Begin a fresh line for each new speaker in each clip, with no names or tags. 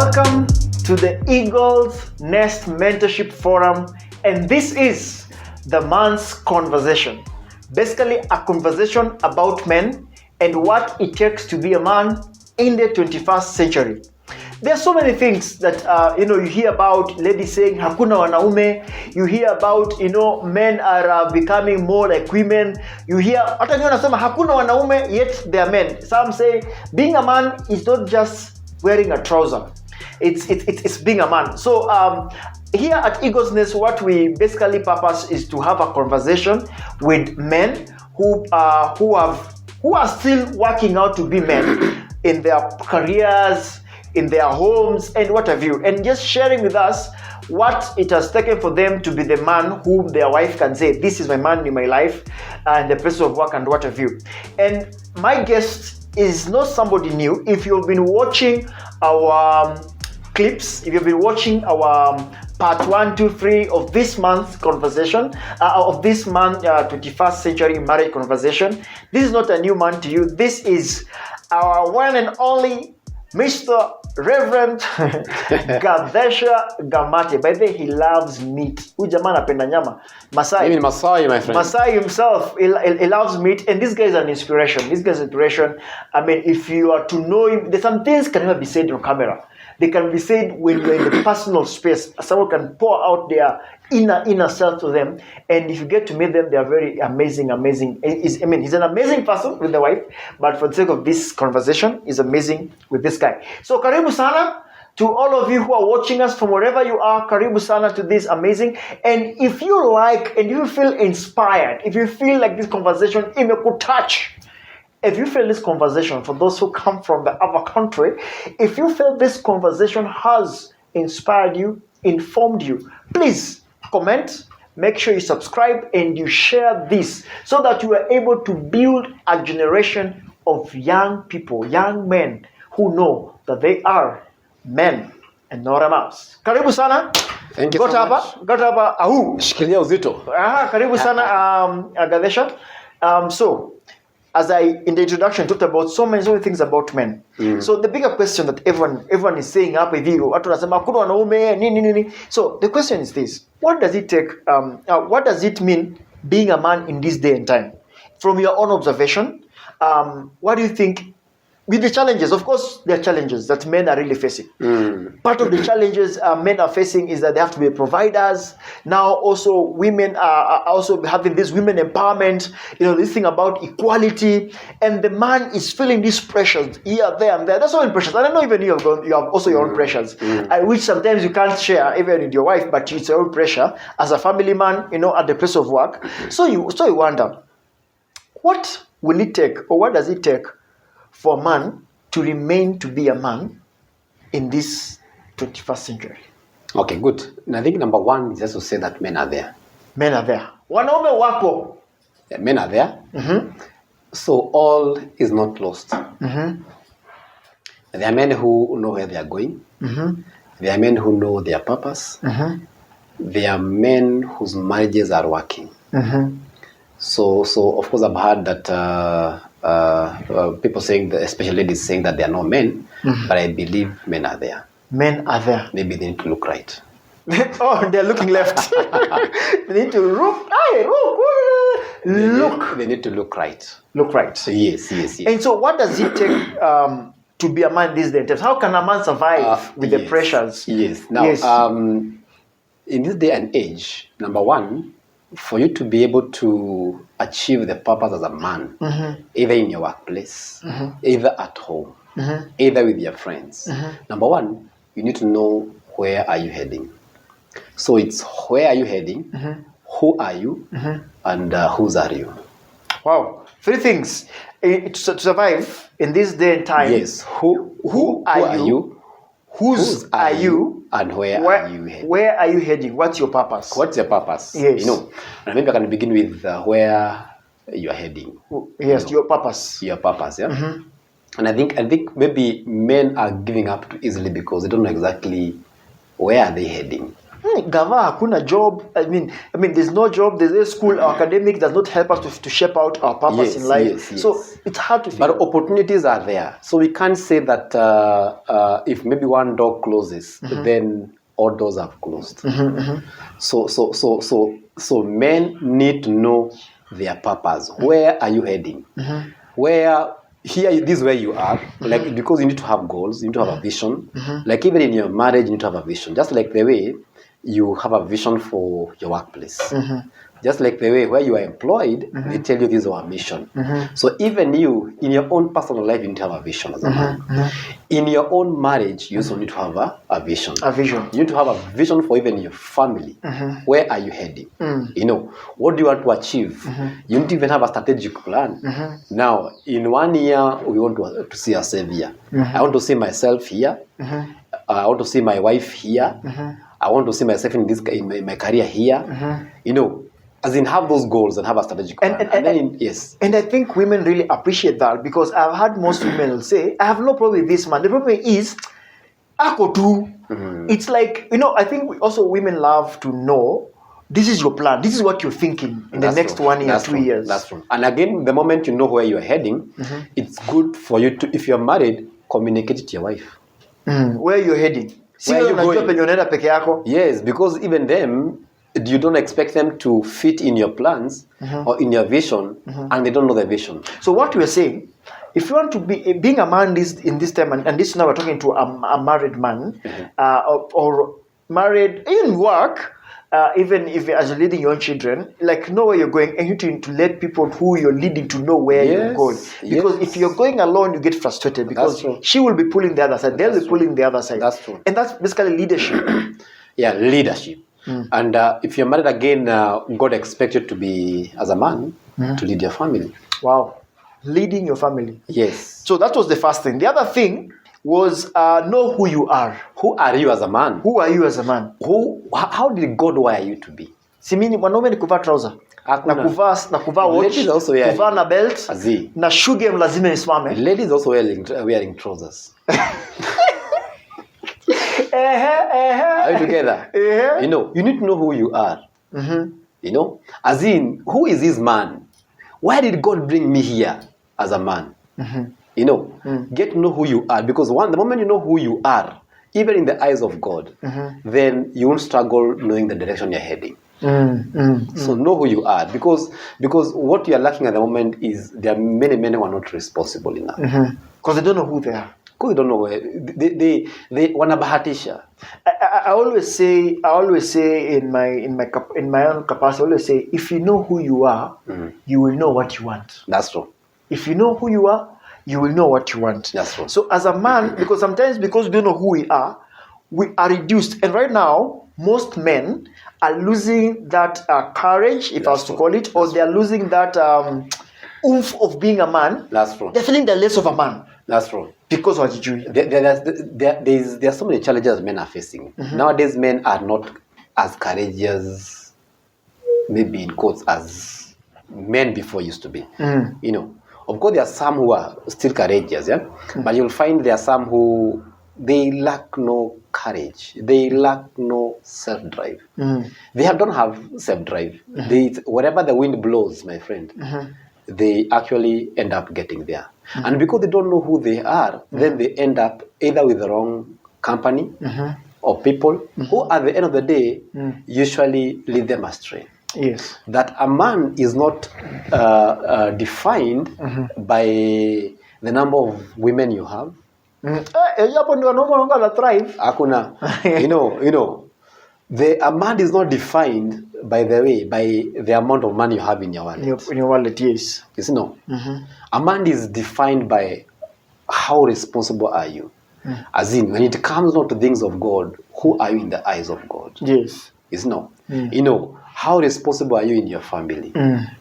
Welcome to the Eagles Nest Mentorship Forum, and this is the man's conversation. Basically, a conversation about men and what it takes to be a man in the 21st century. There are so many things that you hear about ladies saying hakuna wanaume. You hear about men are becoming more like women. You hear hata wengine wanasema hakuna wanaume yet they are men. Some say being a man is not just wearing a trouser. It's being a man. So here at Eagles Nest, what we basically purpose is to have a conversation with men who are still working out to be men in their careers, in their homes, and what have you, and just sharing with us what it has taken for them to be the man whom their wife can say, this is my man in my life, and the place of work, and what have you. And my guest is not somebody new. If you've been watching our clips, if you've been watching our part 1, 2, 3 of this month's conversation, of this month 21st century marriage conversation, this is not a new man to you. This is our one and only Mr. Reverend Gatheca Gamate. By the way, he loves meat. Huyu jamaa anapenda nyama. Masai.
Even Masai, my friend.
Masai himself, he loves meat, and this guy is an inspiration. This guy is an inspiration. I mean, if you are to know him, there's some things can never be said on camera. They can be said when you're in the personal space. Someone can pour out their inner self to them, and if you get to meet them, they are very amazing. He's an amazing person with the wife, but for the sake of this conversation, he's amazing with this guy. So karibu sana to all of you who are watching us from wherever you are. Karibu sana to this amazing. And if you like, and you feel inspired, if you feel like this conversation imekutouch, if you feel this conversation, for those who come from the other country, if you feel this conversation has inspired you, informed you, please comment, make sure you subscribe, and you share this so that you are able to build a generation of young people, young men who know that they are men and not a mouse. Karibu sana.
Thank you so much.
Gotaba ahu.
Shikilia uzito.
Karibu sana Gatheca. So, as in the introduction, talked about so many things about men. So the bigger question that everyone is saying up with you, so the question is this: what does it take? What does it mean being a man in this day and time? From your own observation, what do you think? With the challenges, of course, there are challenges that men are really facing. Part of the challenges men are facing is that they have to be providers. Now, also, women are also having this women empowerment, this thing about equality. And the man is feeling these pressures here, there, and there. That's all in pressures. And I know even you have also your own pressures, which sometimes you can't share even with your wife, but it's your own pressure as a family man, at the place of work. So you wonder, what will it take, or what does it take for a man to remain to be a man in this 21st century?
Okay, good. And I think number one is just to say that men are there.
Men are there. Wanaume wako.
Yeah, men are there. So all is not lost. There are men who know where they are going. There are men who know their purpose. There are men whose marriages are working. So of course I've heard that people saying, that, especially ladies saying that there are no men, but I believe men are there.
Men are there.
Maybe they need to look right.
Oh, they're looking left. They need to look. Look.
They need to look right.
Look right.
Yes.
And so, what does it take to be a man these days? How can a man survive with the pressures?
Yes. Now, in this day and age, number one, for you to be able to achieve the purpose as a man, either in your workplace, either at home, either with your friends, number one, you need to know where are you heading. So it's where are you heading, who are you, and whose are you.
Wow. 3 things to survive in this day and time.
Yes. Who are you? Whose are you? And where are you heading?
Where are you heading? What's your purpose?
What's your purpose?
Yes.
And maybe I can begin with where you are heading.
Yes, your purpose.
Your purpose, yeah. And I think maybe men are giving up too easily because they don't know exactly where are they heading.
Gava, hakuna job. I mean, there's no job. There's a school or academic does not help us to shape out our purpose in life.
Yes.
So it's hard to figure.
But opportunities are there. So we can't say that if maybe one door closes, then all doors have closed. So men need to know their purpose. Where are you heading? Where here, this is where you are, like, because you need to have goals, you need to have a vision. Like even in your marriage, you need to have a vision. Just like the way you have a vision for your workplace. Just like the way where you are employed, they tell you this is our mission. So even you, in your own personal life, you need to have a vision as a man. In your own marriage, you also need to have a vision.
A vision.
You need to have a vision for even your family. Where are you heading? You know, what do you want to achieve? You need to even have a strategic plan. Now, in 1 year, we want to see ourselves here. I want to see myself here. I want to see my wife here. I want to see myself in my career here. You know, as in have those goals and have a strategic plan. And then, yes.
And I think women really appreciate that, because I've heard most women will say, I have no problem with this man. The problem is, ako too. It's like, you know, I think also women love to know, this is your plan. This is what you're thinking in the next 1 year, 2 years.
That's true. And again, the moment you know where you're heading, it's good for you to, if you're married, communicate it to your wife.
Where you're heading.
Where you going? Yes, because even them, you don't expect them to fit in your plans or in your vision, and they don't know the vision.
So what we're saying, if you want to be being a man in this time, and this now we're talking to a married man, or married in work, even if as you're leading your own children, like know where you're going, and you need to let people who you're leading to know where you're going. Because if you're going alone, you get frustrated, because she will be pulling the other side, they'll be pulling the other side.
That's true.
And that's basically leadership.
Leadership. And if you're married again, God expects you to be, as a man, to lead your family.
Wow. Leading your family.
Yes.
So that was the first thing. The other thing was know who you are.
Who are you as a man?
Who are you as a man?
How did God wire you to be?
Simini mwanaume ni kuvaa trouser. Na kuvaa watch.
Ladies also wearing,
kuvaa na belt. Na shoe game lazima isimame.
Ladies also wearing trousers. Are you together? You know, you need to know who you are. You know, as in, who is this man? Why did God bring me here as a man? You know, get to know who you are, because the moment you know who you are, even in the eyes of God, then you won't struggle knowing the direction you're heading. So know who you are, because what you are lacking at the moment is there are many men who are not responsible enough,
because they don't know who they are.
Because they don't know where they wanabahatisha.
I always say in my own capacity, I always say, if you know who you are, you will know what you want.
That's true.
If you know who you are, you will know what you want.
That's true.
So as a man, because we don't know who we are reduced. And right now, most men are losing that courage, if I was to call it, or they're losing that oomph of being a man.
That's true.
They're feeling they're less of a man.
That's true.
Because of what you do.
There are so many challenges men are facing. Nowadays, men are not as courageous, maybe in quotes, as men before used to be. You know, of course, there are some who are still courageous, but you'll find there are some who they lack no courage. They lack no self-drive. They don't have self-drive. Wherever the wind blows, my friend, they actually end up getting there. And because they don't know who they are, then they end up either with the wrong company or people who at the end of the day usually lead them astray.
Yes.
That a man is not defined by the number of women you have. You know, a man is not defined by the amount of money you have in your wallet.
In your wallet, yes.
You see, no. A man is defined by how responsible are you. As in, when it comes not to things of God, who are you in the eyes of God?
Yes.
You see, no. You know, how responsible are you in your family?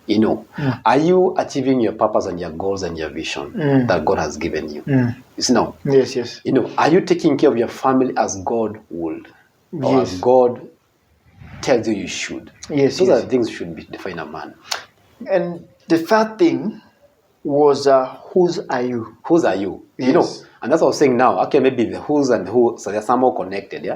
You know, are you achieving your purpose and your goals and your vision that God has given you? You see, no.
Yes, yes.
You know, are you taking care of your family as God would? Or as God tells you should?
Yes,
Those are the things should be define a man.
And the third thing was whose are you?
Whose are you?
Yes.
You know, and that's what I was saying now. Okay, maybe the whose and who, so they're somehow connected,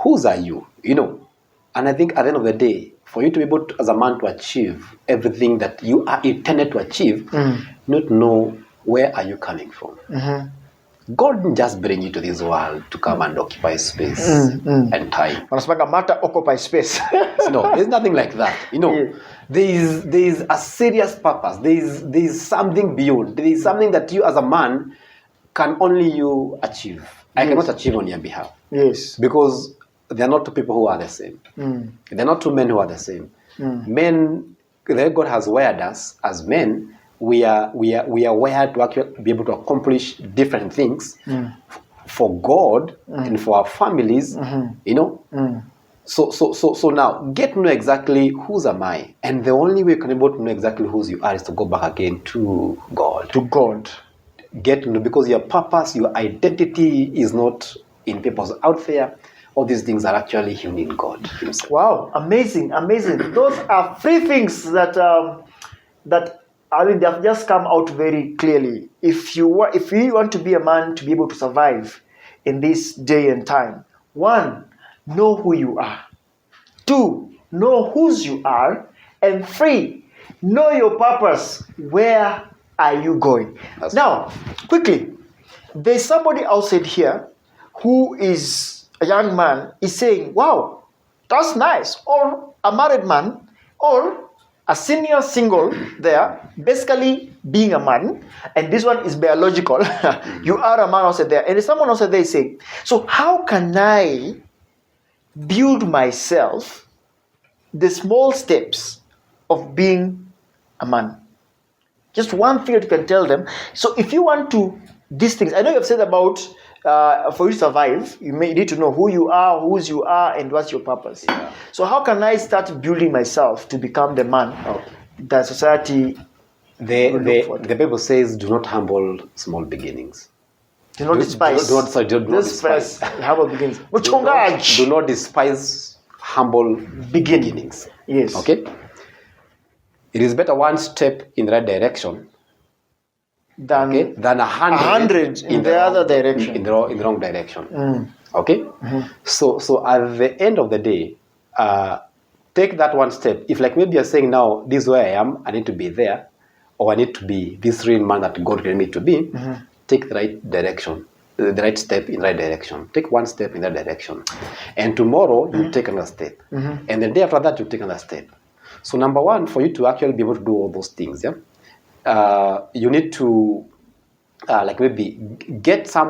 Whose are you? You know, And I think at the end of the day, for you to be able to, as a man, to achieve everything that you are intended to achieve, you need to know where are you coming from. God didn't just bring you to this world to come and occupy space and time.
Wanasemaga matter occupy space.
No, there's nothing like that. There is a serious purpose. There is something beyond. There is something that you as a man can only you achieve. I cannot achieve on your behalf.
Yes.
Because they are not two people who are the same. They are not two men who are the same. Men, the way God has wired us as men, we are wired to actually be able to accomplish different things for God and for our families. So now get to know exactly whose am I, and the only way you can be able to know exactly whose you are is to go back again to God.
To God.
Get to know, because your purpose, your identity is not in people out there. All these things are actually hidden in God Himself.
Wow, amazing. Those are three things that they have just come out very clearly. If you want to be a man to be able to survive in this day and time, 1, know who you are. 2, know whose you are. And 3, know your purpose. Where are you going? Now, quickly, there's somebody outside here who is a young man is saying, wow, that's nice. Or a married man, or a senior single there, basically being a man, and this one is biological. You are a man outside there. And there's someone outside there is saying, so how can I build myself the small steps of being a man? Just one thing that you can tell them. So if you want to, these things, I know you have said about for you to survive, you need to know who you are, whose you are, and what's your purpose.
Yeah.
So how can I start building myself to become the man that society
the Bible says, do not humble small beginnings.
Do not despise.
Do not despise.
Humble beginnings.
Do not despise humble beginnings.
Yes.
Okay? It is better one step in the right direction than 100
in the other direction.
In the wrong direction. Okay? So at the end of the day, take that one step. If like maybe you're saying now, this is where I am, I need to be there, or I need to be this real man that God created me to be, take the right direction, the right step in the right direction. Take one step in that direction. And tomorrow, you take another step. And the day after that, you take another step. So number one, for you to actually be able to do all those things, you need to like maybe get a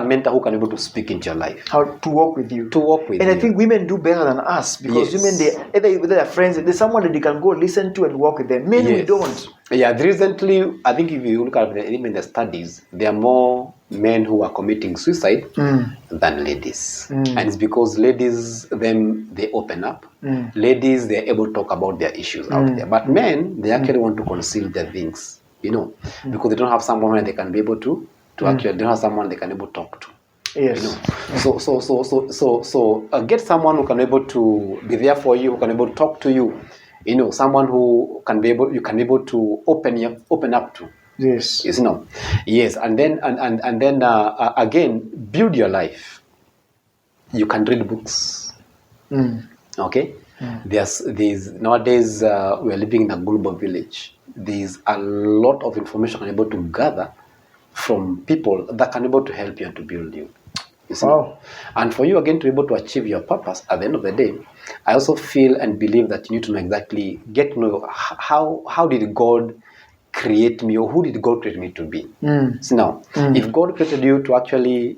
mentor who can be able to speak into your life.
How to work with you. And I think women do better than us, because women, either they're friends, there's someone that they can go listen to and work with them. Men, we don't.
Yeah, recently, I think if you look at even the studies, there are more men who are committing suicide than ladies. And it's because ladies, they open up. Ladies, they're able to talk about their issues out there. But men, they actually want to conceal their things, because they don't have someone where they can be able to actually, they don't have someone they can be able to talk to.
Yes.
So get someone who can be able to be there for you, who can be able to talk to you. Someone who you can be able to open up to.
Yes.
Yes, and then again, build your life. You can read books. Okay. There's nowadays we are living in a global village. There's a lot of information I'm able to gather from people that can be able to help you and to build you.
Wow.
And for you again to be able to achieve your purpose at the end of the day, I also feel and believe that you need to know exactly, get to know how did God create me, or who did God create me to be. So now, if God created you to actually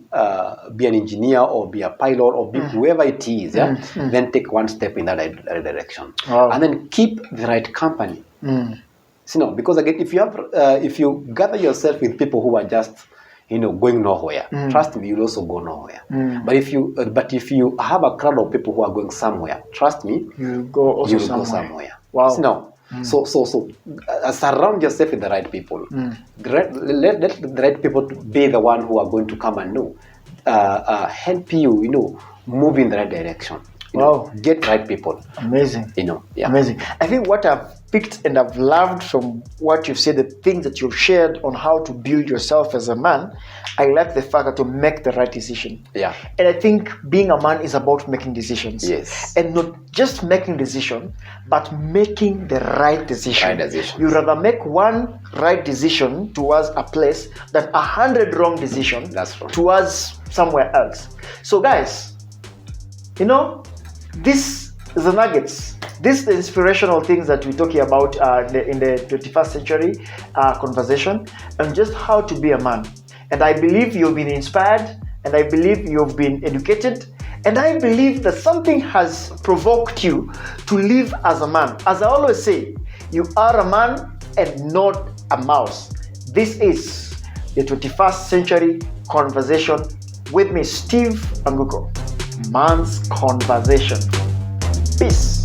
be an engineer or be a pilot or be whoever it is, then take one step in that direction.
Wow.
And then keep the right company. Because again, if you gather yourself with people who are just going nowhere, trust me, you'll also go nowhere. But if you have a crowd of people who are going somewhere, trust me,
you'll go somewhere. Wow.
So surround yourself with the right people. Let the right people be the one who are going to come and help you, move in the right direction.
Wow.
Get right people.
Amazing.
Yeah.
Amazing. I think what I've picked and I've loved from what you've said, the things that you've shared on how to build yourself as a man. I like the fact that to make the right decision.
Yeah.
And I think being a man is about making decisions.
Yes.
And not just making decision, but making the right decision.
Right decision.
You rather make one right decision towards a place than 100 wrong decisions towards somewhere else. So guys, this is the nuggets. This is the inspirational things that we're talking about in the 21st century conversation, and just how to be a man. And I believe you've been inspired, and I believe you've been educated, and I believe that something has provoked you to live as a man. As I always say, you are a man and not a mouse. This is the 21st century conversation with me, Steve Anguko. Man's Conversation. Peace.